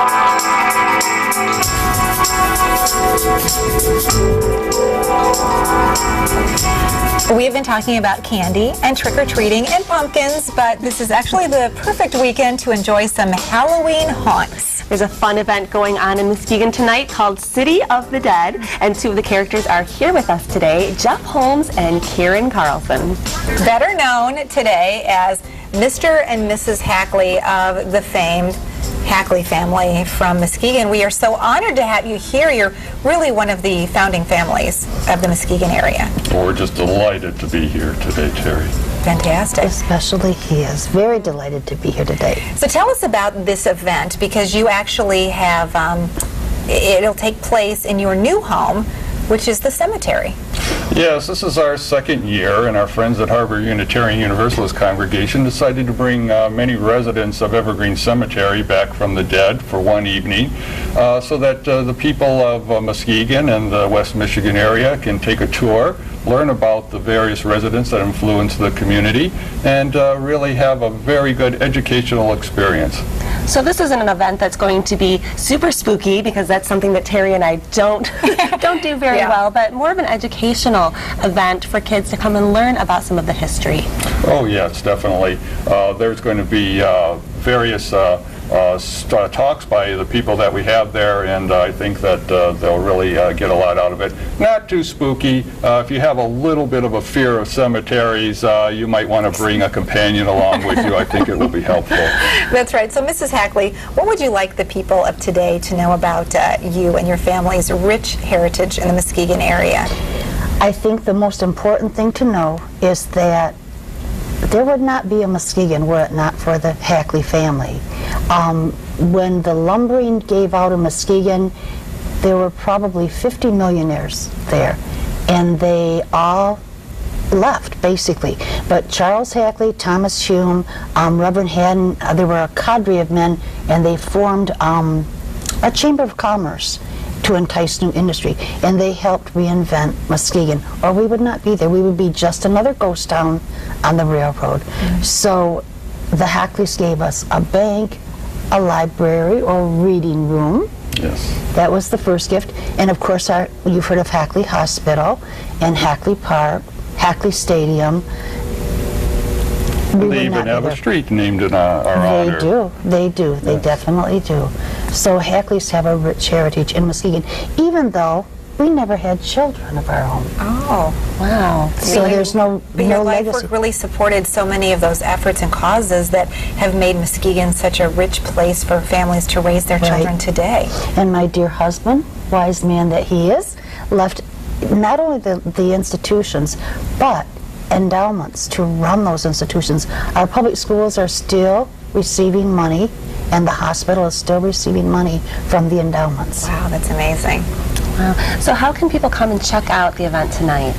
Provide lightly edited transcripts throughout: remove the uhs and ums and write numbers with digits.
We have been talking about candy and trick-or-treating and pumpkins, but this is actually the perfect weekend to enjoy some Halloween haunts. There's a fun event going on in Muskegon tonight called City of the Dead, and two of the characters are here with us today, Jeff Holmes and Karen Carlson. Better known today as Mr. and Mrs. Hackley of the famed Hackley family from Muskegon. We are so honored to have you here. You're really one of the founding families of the Muskegon area. Well, we're just delighted to be here today, Terry. Fantastic. Especially he is very delighted to be here today. So tell us about this event, because you actually have, it'll take place in your new home, which is the cemetery. Yes, this is our second year, and our friends at Harbor Unitarian Universalist Congregation decided to bring many residents of Evergreen Cemetery back from the dead for one evening so that the people of Muskegon and the West Michigan area can take a tour, learn about the various residents that influence the community, and really have a very good educational experience. So this isn't an event that's going to be super spooky, because that's something that Terry and I don't do very well, but more of an educational event for kids to come and learn about some of the history. Oh yes, definitely. There's going to be various talks by the people that we have there, and I think that they'll really get a lot out of it. Not too spooky. If you have a little bit of a fear of cemeteries, you might want to bring a companion along with you. I think it will be helpful. That's right. So Mrs. Hackley, what would you like the people of today to know about you and your family's rich heritage in the Muskegon area? I think the most important thing to know is that there would not be a Muskegon were it not for the Hackley family. When the lumbering gave out of Muskegon, there were probably 50 millionaires there, and they all left, basically. But Charles Hackley, Thomas Hume, Reverend Haddon, there were a cadre of men, and they formed a Chamber of Commerce to entice new industry, and they helped reinvent Muskegon, or we would not be there. We would be just another ghost town on the railroad. So the Hackleys gave us a bank, a library or reading room. Yes. That was the first gift. And of course, you've heard of Hackley Hospital and Hackley Park, Hackley Stadium. They even have a street named in our honor. They do. They definitely do. So Hackleys have a rich heritage in Muskegon, even though we never had children of our own. Oh, wow. So there's no your life legacy. work really supported so many of those efforts and causes that have made Muskegon such a rich place for families to raise their children today. And my dear husband, wise man that he is, left not only the institutions, but endowments to run those institutions. Our public schools are still receiving money, and the hospital is still receiving money from the endowments. Wow, that's amazing. Wow. So how can people come and check out the event tonight?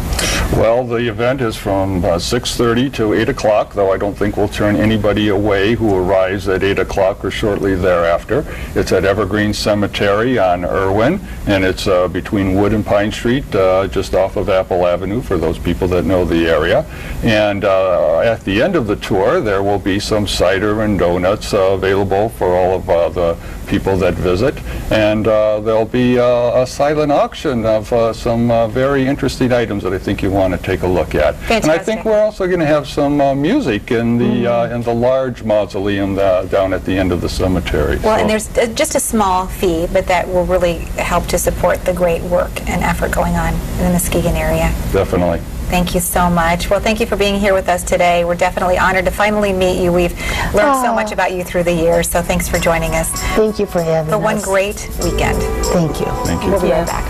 Well, the event is from 6:30 to 8 o'clock, though I don't think we'll turn anybody away who arrives at 8 o'clock or shortly thereafter. It's at Evergreen Cemetery on Irwin, and it's between Wood and Pine Street, just off of Apple Avenue, for those people that know the area. And at the end of the tour, there will be some cider and donuts available for all of the people that visit, and there'll be a silent auction of some very interesting items that I think you want to take a look at. Fantastic. And I think we're also going to have some music in the large mausoleum down at the end of the cemetery. Well, and there's just a small fee, but that will really help to support the great work and effort going on in the Muskegon area. Definitely. Thank you so much. Well, thank you for being here with us today. We're definitely honored to finally meet you. We've learned so much about you through the years, so thanks for joining us. Thank you for having us. For one great weekend. Thank you. Thank you. We'll be right back.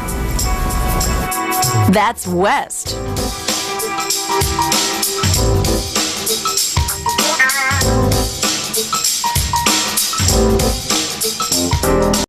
That's West.